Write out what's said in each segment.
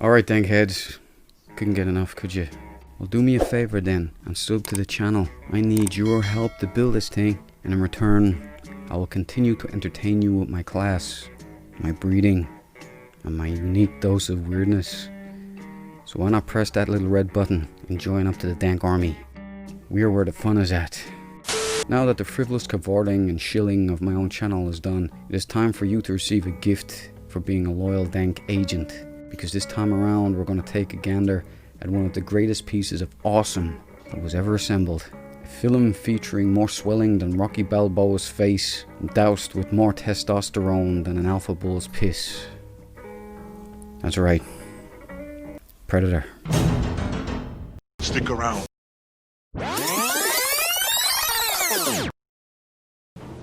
Alright then kids, couldn't get enough, could you? Well, do me a favour then and sub to the channel. I need your help to build this thing, and in return I will continue to entertain you with my class, my breeding, and my unique dose of weirdness. So why not press that little red button and join up to the dank army? We're where the fun is at. Now that the frivolous cavorting and shilling of my own channel is done, it is time for you to receive a gift for being a loyal dank agent. Because this time around we're going to take a gander at one of the greatest pieces of awesome that was ever assembled. A film featuring more swelling than Rocky Balboa's face, and doused with more testosterone than an alpha bull's piss. That's right. Predator. Stick around.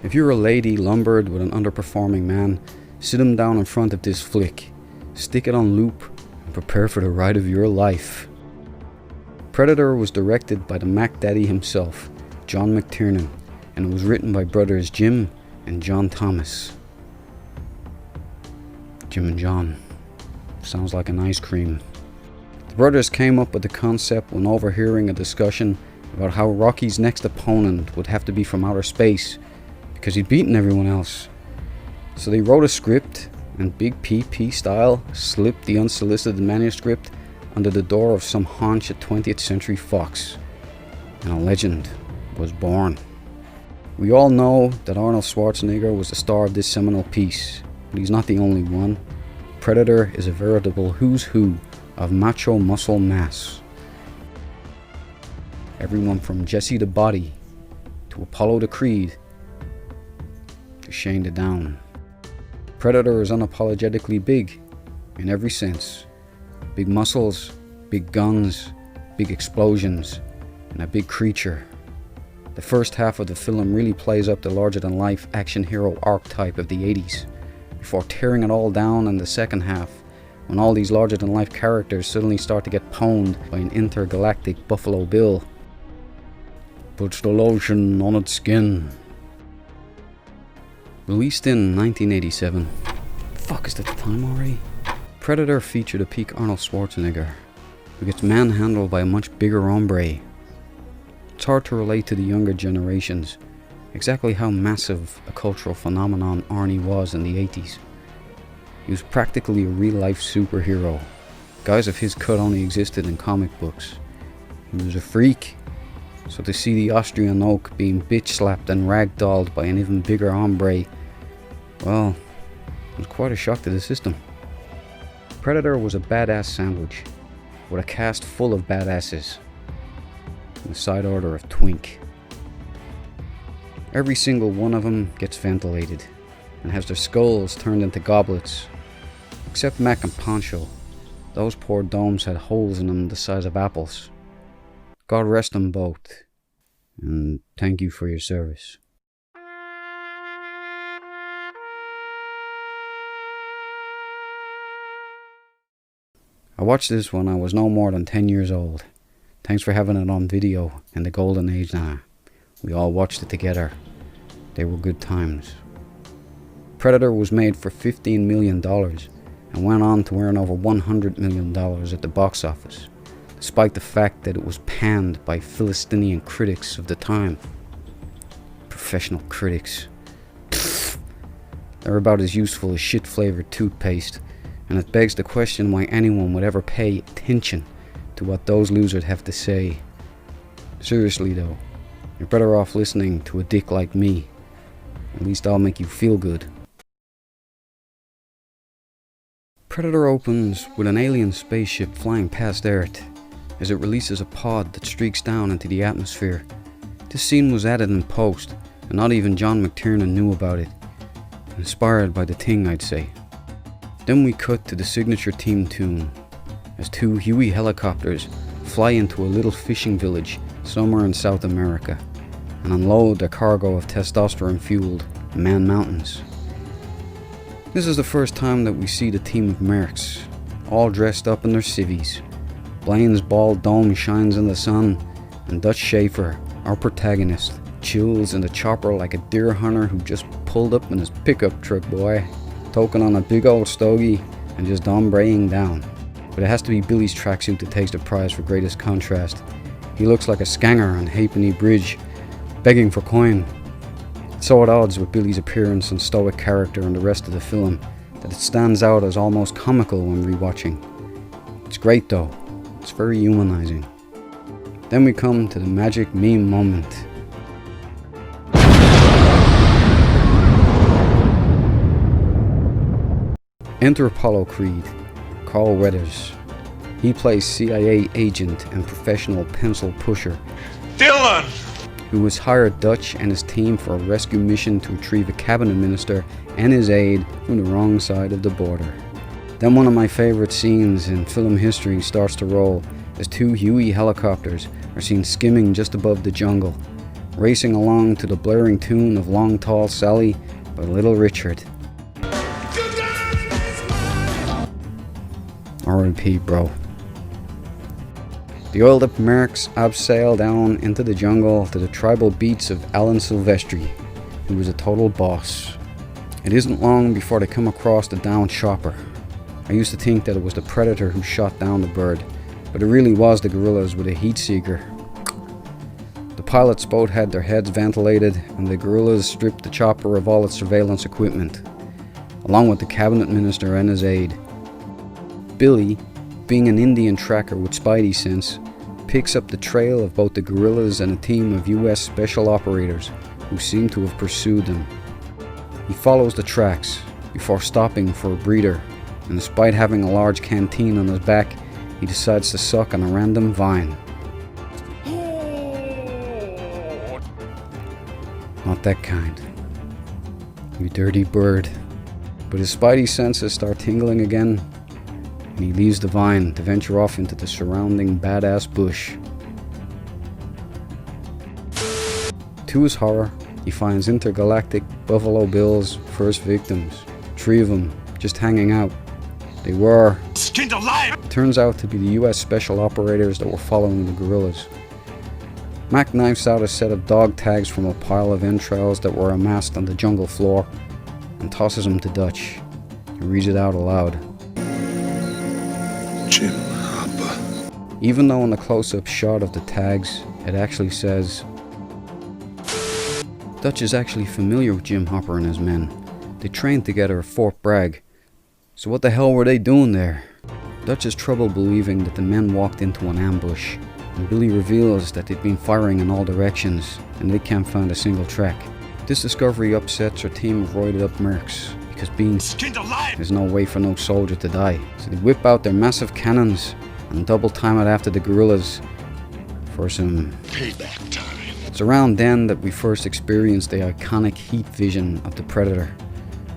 If you're a lady lumbered with an underperforming man, sit him down in front of this flick, stick it on loop, and prepare for the ride of your life. Predator was directed by the Mac Daddy himself, John McTiernan, and it was written by brothers Jim and John Thomas. Jim and John. Sounds like an ice cream. The brothers came up with the concept when overhearing a discussion about how Rocky's next opponent would have to be from outer space because he'd beaten everyone else. So they wrote a script and Big PP style slipped the unsolicited manuscript under the door of some haunch at 20th Century Fox, and a legend was born. We all know that Arnold Schwarzenegger was the star of this seminal piece, but he's not the only one. Predator is a veritable who's who of macho muscle mass. Everyone from Jesse the Body to Apollo the Creed to Shane the Down. Predator is unapologetically big in every sense. Big muscles, big guns, big explosions, and a big creature. The first half of the film really plays up the larger-than-life action hero archetype of the 80s, before tearing it all down in the second half, when all these larger-than-life characters suddenly start to get pwned by an intergalactic Buffalo Bill. Puts the lotion on its skin. Released in 1987. Fuck, is that the time already? Predator featured a peak Arnold Schwarzenegger, who gets manhandled by a much bigger hombre. It's hard to relate to the younger generations exactly how massive a cultural phenomenon Arnie was in the 80s. He was practically a real-life superhero. Guys of his cut only existed in comic books. He was a freak, so to see the Austrian oak being bitch-slapped and ragdolled by an even bigger hombre, well, it was quite a shock to the system. Predator was a badass sandwich, with a cast full of badasses, in the side order of twink. Every single one of them gets ventilated, and has their skulls turned into goblets. Except Mac and Poncho, those poor domes had holes in them the size of apples. God rest them both, and thank you for your service. I watched this when I was no more than 10 years old. Thanks for having it on video in the golden age now. We all watched it together. They were good times. Predator was made for $15 million and went on to earn over $100 million at the box office, despite the fact that it was panned by Philistinian critics of the time. Professional critics. Pfft. They're about as useful as shit-flavored toothpaste, and it begs the question why anyone would ever pay attention to what those losers have to say. Seriously though, you're better off listening to a dick like me. At least I'll make you feel good. Predator opens with an alien spaceship flying past Earth as it releases a pod that streaks down into the atmosphere. This scene was added in post, and not even John McTiernan knew about it. Inspired by the Thing, I'd say. Then we cut to the signature theme tune, as two Huey helicopters fly into a little fishing village somewhere in South America, and unload their cargo of testosterone-fueled man mountains. This is the first time that we see the team of mercs, all dressed up in their civvies. Blaine's bald dome shines in the sun, and Dutch Schaefer, our protagonist, chills in the chopper like a deer hunter who just pulled up in his pickup truck, boy. Token on a big old stogie, and just hombreing down. But it has to be Billy's tracksuit that takes the prize for greatest contrast. He looks like a scanger on Halfpenny Bridge, begging for coin. It's so at odds with Billy's appearance and stoic character and the rest of the film that it stands out as almost comical when rewatching. It's great though, it's very humanizing. Then we come to the magic meme moment. Enter Apollo Creed, Carl Weathers. He plays CIA agent and professional pencil pusher Dylan! who was hired Dutch and his team for a rescue mission to retrieve a cabinet minister and his aide from the wrong side of the border. Then one of my favourite scenes in film history starts to roll as two Huey helicopters are seen skimming just above the jungle, racing along to the blaring tune of Long Tall Sally by Little Richard. R.I.P. bro. The oiled up mercs abseil down into the jungle to the tribal beats of Alan Silvestri, who was a total boss. It isn't long before they come across the downed chopper. I used to think that it was the predator who shot down the bird, but it really was the guerrillas with a heat seeker. The pilots both had their heads ventilated, and the guerrillas stripped the chopper of all its surveillance equipment, along with the cabinet minister and his aide. Billy, being an Indian tracker with spidey sense, picks up the trail of both the guerrillas and a team of US special operators who seem to have pursued them. He follows the tracks before stopping for a breather, and despite having a large canteen on his back, he decides to suck on a random vine. Not that kind. You dirty bird. But his spidey senses start tingling again, and he leaves the vine to venture off into the surrounding badass bush. To his horror, he finds intergalactic Buffalo Bill's first victims. 3 of them just hanging out. They were skinned alive! Turns out to be the US special operators that were following the guerrillas. Mac knifes out a set of dog tags from a pile of entrails that were amassed on the jungle floor and tosses them to Dutch. He reads it out aloud. Jim Hopper. Even though in the close-up shot of the tags, it actually says, Dutch is actually familiar with Jim Hopper and his men. They trained together at Fort Bragg. So what the hell were they doing there? Dutch has trouble believing that the men walked into an ambush, and Billy reveals that they've been firing in all directions and they can't find a single track. This discovery upsets our team of roided up mercs, because being skinned alive, there's no way for no soldier to die. So they whip out their massive cannons and double time it after the guerrillas for some payback time. It's around then that we first experience the iconic heat vision of the predator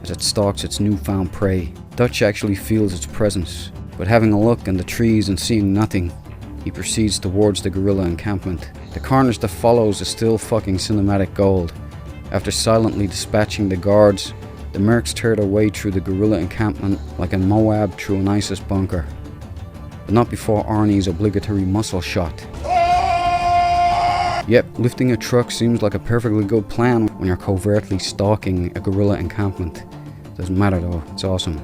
as it stalks its newfound prey. Dutch actually feels its presence, but having a look in the trees and seeing nothing, he proceeds towards the guerrilla encampment. The carnage that follows is still fucking cinematic gold. After silently dispatching the guards, the mercs tear their way through the guerrilla encampment like a Moab through an ISIS bunker. But not before Arnie's obligatory muscle shot. Yep, lifting a truck seems like a perfectly good plan when you're covertly stalking a guerrilla encampment. Doesn't matter though, it's awesome.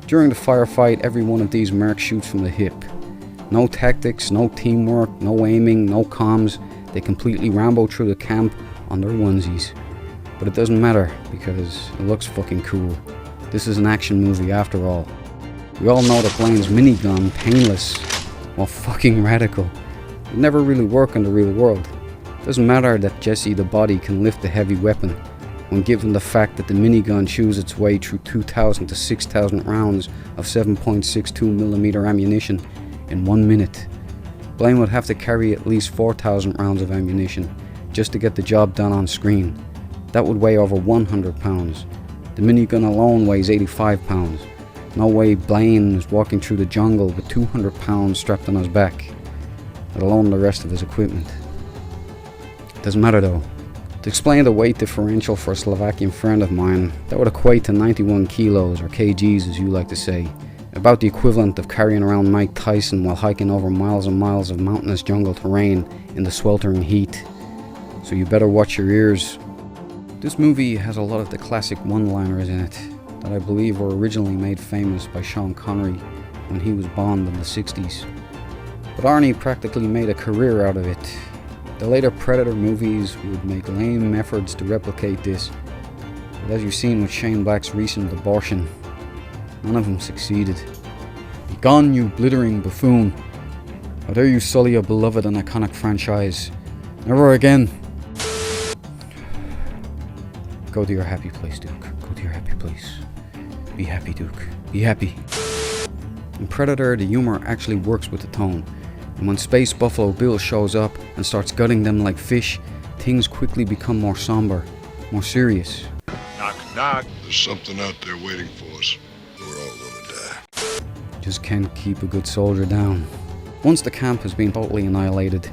During the firefight, every one of these mercs shoots from the hip. No tactics, no teamwork, no aiming, no comms. They completely rambo through the camp on their onesies. But it doesn't matter, because it looks fucking cool. This is an action movie after all. We all know that Blaine's minigun, painless, while fucking radical, would never really work in the real world. It doesn't matter that Jesse the body can lift a heavy weapon, when given the fact that the minigun chews its way through 2,000 to 6,000 rounds of 7.62mm ammunition in 1 minute. Blaine would have to carry at least 4,000 rounds of ammunition just to get the job done on screen. That would weigh over 100 pounds. The minigun alone weighs 85 pounds. No way Blaine is walking through the jungle with 200 pounds strapped on his back, let alone the rest of his equipment. Doesn't matter though. To explain the weight differential for a Slovakian friend of mine, that would equate to 91 kilos, or kgs as you like to say, about the equivalent of carrying around Mike Tyson while hiking over miles and miles of mountainous jungle terrain in the sweltering heat. So you better watch your ears. This movie has a lot of the classic one-liners in it. that I believe were originally made famous by Sean Connery when he was Bond in the 60s. But Arnie practically made a career out of it. The later Predator movies would make lame efforts to replicate this, but as you've seen with Shane Black's recent abortion, none of them succeeded. Be gone, you blithering buffoon. How dare you sully a beloved and iconic franchise? Never again. Go to your happy place, Duke. Go to your happy place. Be happy, Duke. Be happy. In Predator, the humor actually works with the tone. And when Space Buffalo Bill shows up and starts gutting them like fish, things quickly become more somber, more serious. Knock, knock. There's something out there waiting for us. We're all gonna die. Just can't keep a good soldier down. Once the camp has been totally annihilated,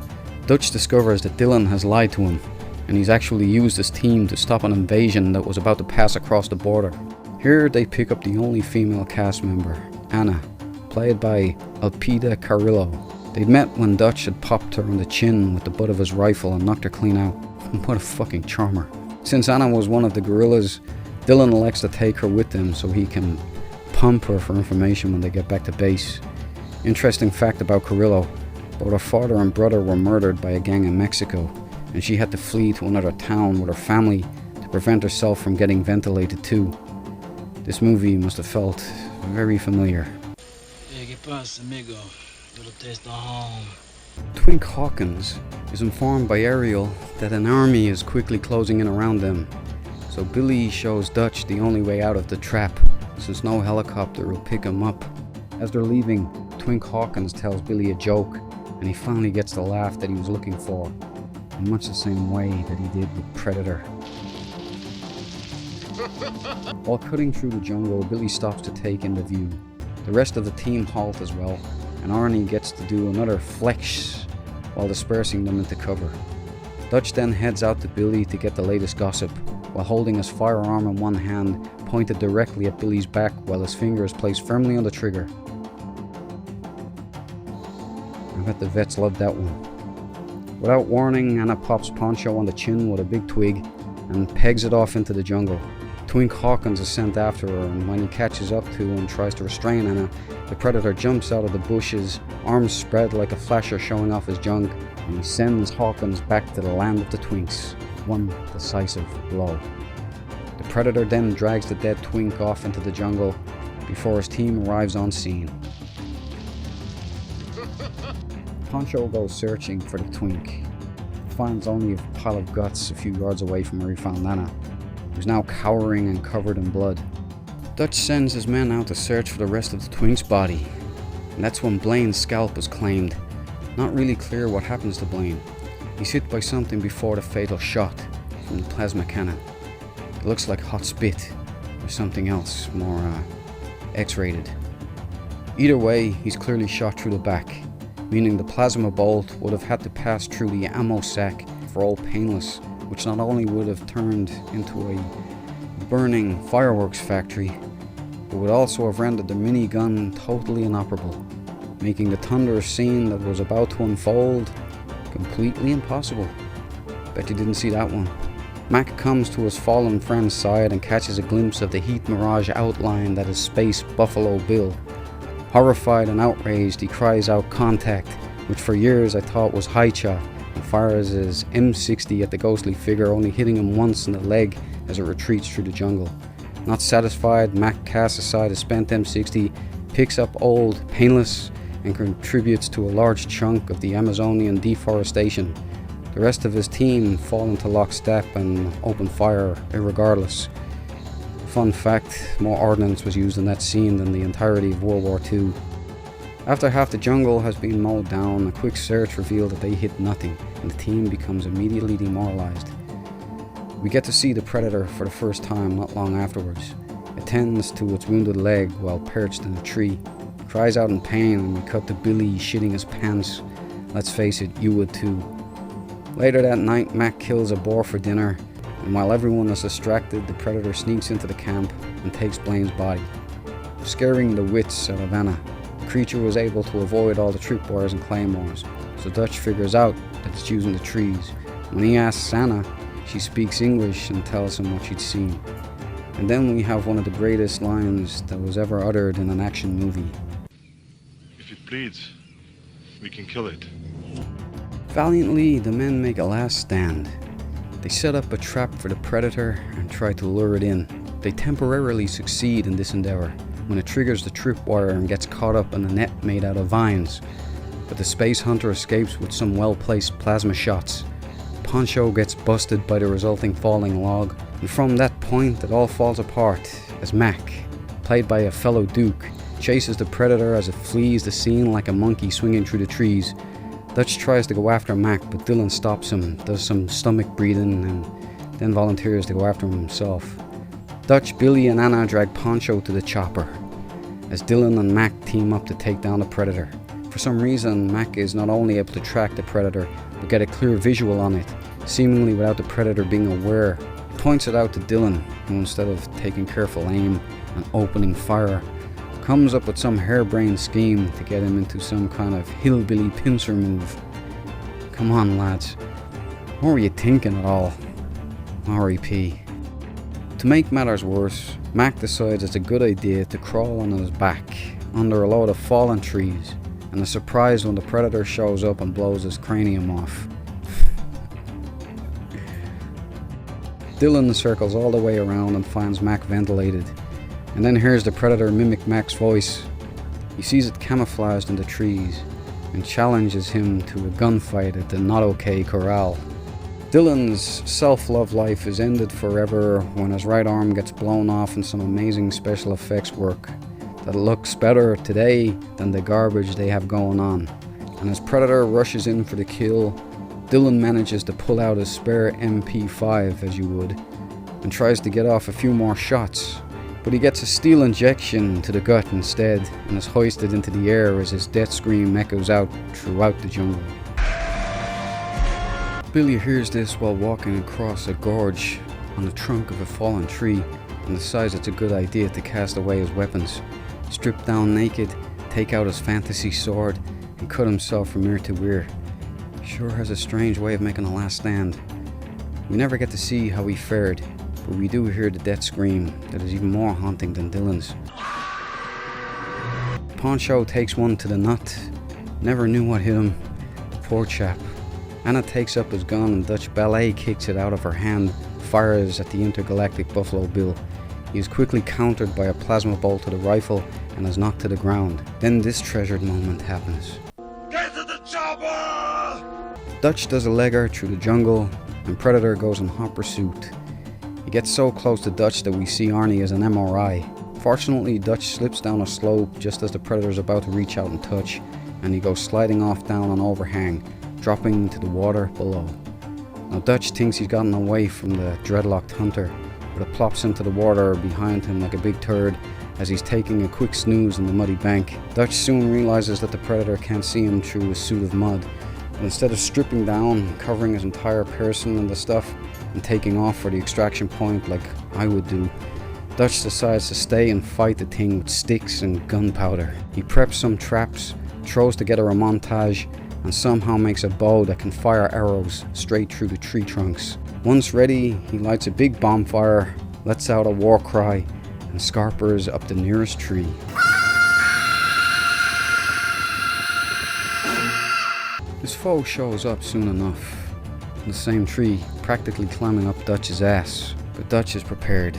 Dutch discovers that Dylan has lied to him, and he's actually used his team to stop an invasion that was about to pass across the border. Here they pick up the only female cast member, Anna, played by Elpida Carrillo. They'd met when Dutch had popped her on the chin with the butt of his rifle and knocked her clean out. What a fucking charmer. Since Anna was one of the guerrillas, Dylan elects to take her with him so he can pump her for information when they get back to base. Interesting fact about Carrillo, both her father and brother were murdered by a gang in Mexico, and she had to flee to another town with her family to prevent herself from getting ventilated too. This movie must have felt very familiar. Twink Hawkins is informed by Ariel that an army is quickly closing in around them, so Billy shows Dutch the only way out of the trap, since no helicopter will pick him up. As they're leaving, Twink Hawkins tells Billy a joke, and he finally gets the laugh that he was looking for, in much the same way that he did with Predator. While cutting through the jungle, Billy stops to take in the view. The rest of the team halt as well, and Arnie gets to do another flex while dispersing them into cover. Dutch then heads out to Billy to get the latest gossip, while holding his firearm in one hand pointed directly at Billy's back while his finger is placed firmly on the trigger. I bet the vets loved that one. Without warning, Anna pops Poncho on the chin with a big twig and pegs it off into the jungle. Twink Hawkins is sent after her, and when he catches up to and tries to restrain Anna, the Predator jumps out of the bushes, arms spread like a flasher showing off his junk, and he sends Hawkins back to the land of the Twinks. One decisive blow. The Predator then drags the dead Twink off into the jungle before his team arrives on scene. Poncho goes searching for the Twink. Finds only a pile of guts a few yards away from where he found Anna, who's now cowering and covered in blood. Dutch sends his men out to search for the rest of the Twink's body, and that's when Blaine's scalp is claimed. Not really clear what happens to Blaine. He's hit by something before the fatal shot from the plasma cannon. It looks like hot spit, or something else, more X-rated. Either way, he's clearly shot through the back, meaning the plasma bolt would have had to pass through the ammo sack for all Painless, which not only would have turned into a burning fireworks factory, but would also have rendered the minigun totally inoperable, making the thunderous scene that was about to unfold completely impossible. Bet you didn't see that one. Mac comes to his fallen friend's side and catches a glimpse of the heat mirage outline that is Space Buffalo Bill. Horrified and outraged, he cries out contact, which for years I thought was Haicha, and fires his M60 at the ghostly figure, only hitting him once in the leg as it retreats through the jungle. Not satisfied, Mac casts aside his spent M60, picks up old Painless, and contributes to a large chunk of the Amazonian deforestation. The rest of his team fall into lockstep and open fire irregardless. Fun fact, more ordnance was used in that scene than the entirety of World War II. After half the jungle has been mowed down, a quick search revealed that they hit nothing, and the team becomes immediately demoralized. We get to see the Predator for the first time not long afterwards. It tends to its wounded leg while perched in a tree. It cries out in pain, and we cut to Billy shitting his pants. Let's face it, you would too. Later that night, Mac kills a boar for dinner, and while everyone is distracted, the Predator sneaks into the camp and takes Blaine's body, scaring the wits out of Anna. The creature was able to avoid all the tripwires and claymores, so Dutch figures out that it's using the trees. When he asks Anna, she speaks English and tells him what she'd seen. And then we have one of the greatest lines that was ever uttered in an action movie. If it bleeds, we can kill it. Valiantly, the men make a last stand. They set up a trap for the predator and try to lure it in. They temporarily succeed in this endeavor when it triggers the tripwire and gets caught up in a net made out of vines. But the space hunter escapes with some well-placed plasma shots. Poncho gets busted by the resulting falling log, and from that point it all falls apart as Mac, played by a fellow Duke, chases the predator as it flees the scene like a monkey swinging through the trees. Dutch tries to go after Mac, but Dylan stops him, does some stomach breathing, and then volunteers to go after him himself. Dutch, Billy and Anna drag Poncho to the chopper, as Dylan and Mac team up to take down the predator. For some reason, Mac is not only able to track the predator, but get a clear visual on it, seemingly without the predator being aware. He points it out to Dylan, who instead of taking careful aim and opening fire, comes up with some harebrained scheme to get him into some kind of hillbilly pincer move. Come on, lads. What were you thinking at all? R.I.P. To make matters worse, Mac decides it's a good idea to crawl on his back under a load of fallen trees, and is surprised when the predator shows up and blows his cranium off. Dylan circles all the way around and finds Mac ventilated, and then hears the predator mimic Mac's voice. He sees it camouflaged in the trees and challenges him to a gunfight at the Not Okay Corral. Dylan's self-love life is ended forever when his right arm gets blown off in some amazing special effects work that looks better today than the garbage they have going on. And as Predator rushes in for the kill, Dylan manages to pull out his spare MP5, as you would, and tries to get off a few more shots. But he gets a steel injection to the gut instead and is hoisted into the air as his death scream echoes out throughout the jungle. Billy hears this while walking across a gorge on the trunk of a fallen tree and decides it's a good idea to cast away his weapons, strip down naked, take out his fantasy sword, and cut himself from ear to ear. Sure has a strange way of making a last stand. We never get to see how he fared, but we do hear the death scream that is even more haunting than Dylan's. Poncho takes one to the nut. Never knew what hit him. Poor chap. Anna takes up his gun and Dutch Ballet kicks it out of her hand, fires at the intergalactic Buffalo Bill. He is quickly countered by a plasma bolt to the rifle and is knocked to the ground. Then this treasured moment happens. Get to the chopper! Dutch does a legger through the jungle and Predator goes in hot pursuit. He gets so close to Dutch that we see Arnie as an MRI. Fortunately, Dutch slips down a slope just as the Predator is about to reach out and touch, and he goes sliding off down an overhang, dropping to the water below. Now Dutch thinks he's gotten away from the dreadlocked hunter, but it plops into the water behind him like a big turd as he's taking a quick snooze on the muddy bank. Dutch soon realizes that the Predator can't see him through his suit of mud, but instead of stripping down, covering his entire person in the stuff, and taking off for the extraction point like I would do, Dutch decides to stay and fight the thing with sticks and gunpowder. He preps some traps, throws together a montage, and somehow makes a bow that can fire arrows straight through the tree trunks. Once ready, he lights a big bonfire, lets out a war cry, and scarpers up the nearest tree. His foe shows up soon enough, in the same tree, practically climbing up Dutch's ass. But Dutch is prepared,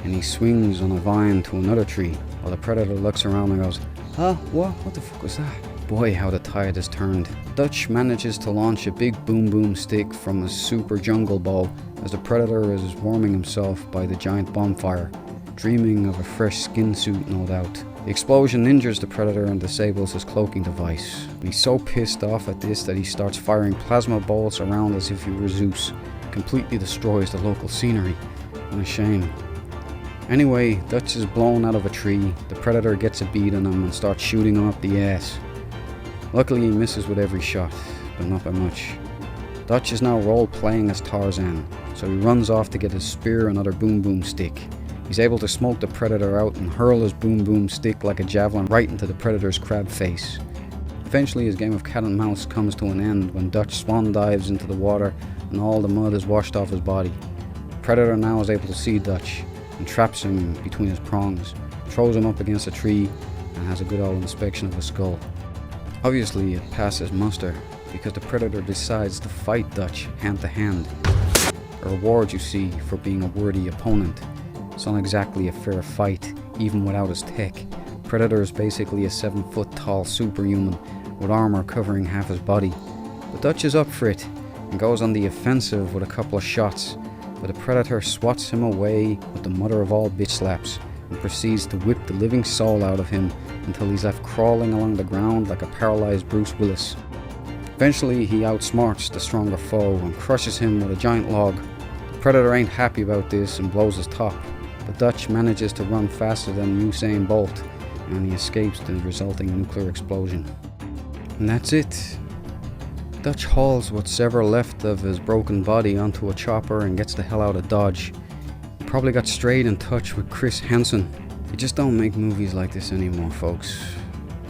and he swings on a vine to another tree, while the Predator looks around and goes, "Huh? What the fuck was that?" Boy, how the tide has turned. Dutch manages to launch a big boom boom stick from his super jungle bow as the Predator is warming himself by the giant bonfire, dreaming of a fresh skin suit, no doubt. The explosion injures the Predator and disables his cloaking device. He's so pissed off at this that he starts firing plasma bolts around as if he were Zeus. Completely destroys the local scenery. What a shame. Anyway, Dutch is blown out of a tree. The Predator gets a bead on him and starts shooting him up the ass. Luckily he misses with every shot, but not by much. Dutch is now role-playing as Tarzan, so he runs off to get his spear and other boom boom stick. He's able to smoke the Predator out and hurl his boom boom stick like a javelin right into the Predator's crab face. Eventually his game of cat and mouse comes to an end when Dutch swan dives into the water and all the mud is washed off his body. The Predator now is able to see Dutch, and traps him between his prongs, throws him up against a tree, and has a good old inspection of his skull. Obviously it passes muster, because the predator decides to fight Dutch hand to hand. A reward, you see, for being a worthy opponent. It's not exactly a fair fight, even without his tech. Predator is basically a 7-foot tall superhuman with armor covering half his body. But Dutch is up for it and goes on the offensive with a couple of shots, but the Predator swats him away with the mother of all bitch slaps and proceeds to whip the living soul out of him until he's left crawling along the ground like a paralyzed Bruce Willis. Eventually he outsmarts the stronger foe and crushes him with a giant log. The Predator ain't happy about this and blows his top, but Dutch manages to run faster than Usain Bolt and he escapes the resulting nuclear explosion. And that's it. Dutch hauls what's ever left of his broken body onto a chopper and gets the hell out of Dodge. He probably got straight in touch with Chris Hansen. You just don't make movies like this anymore, folks.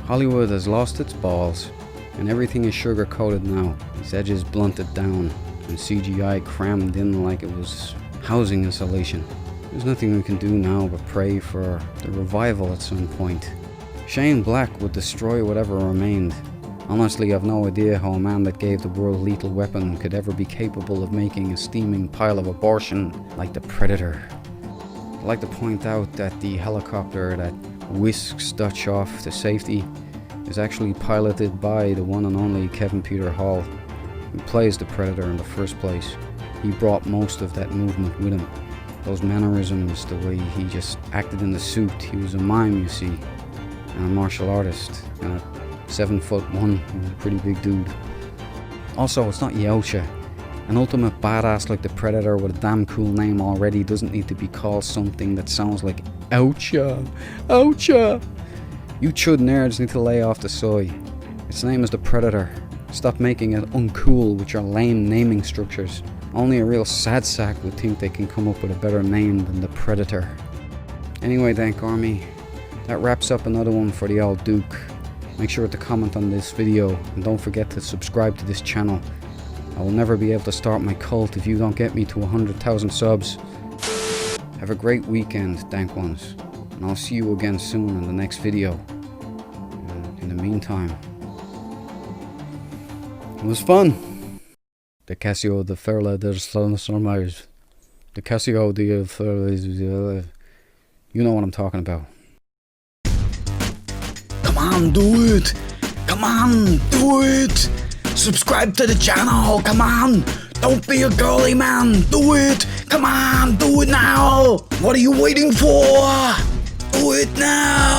Hollywood has lost its balls, and everything is sugar coated now. Its edges blunted down, and CGI crammed in like it was housing insulation. There's nothing we can do now but pray for the revival at some point. Shane Black would destroy whatever remained. Honestly, I've no idea how a man that gave the world lethal weapon could ever be capable of making a steaming pile of abortion like the Predator. I'd like to point out that the helicopter that whisks Dutch off to safety is actually piloted by the one and only Kevin Peter Hall, who plays the Predator in the first place. He brought most of that movement with him. Those mannerisms, the way he just acted in the suit. He was a mime, you see, and a martial artist. And at 7'1", he was a pretty big dude. Also, it's not Yautja. An ultimate badass like the Predator with a damn cool name already doesn't need to be called something that sounds like Oucha. Oucha! You chud nerds need to lay off the soy. Its name is the Predator. Stop making it uncool with your lame naming structures. Only a real sad sack would think they can come up with a better name than the Predator. Anyway, thank Army. That wraps up another one for the old Duke. Make sure to comment on this video and don't forget to subscribe to this channel. I will never be able to start my cult if you don't get me to 100,000 subs. Have a great weekend, dank ones, and I'll see you again soon in the next video. And in the meantime, it was fun. The Casio de Ferla de Sonmars. The Casio de Ferla. You know what I'm talking about. Come on, do it! Come on, do it! Subscribe to the channel, come on! Don't be a girly man, do it! Come on, do it now! What are you waiting for? Do it now!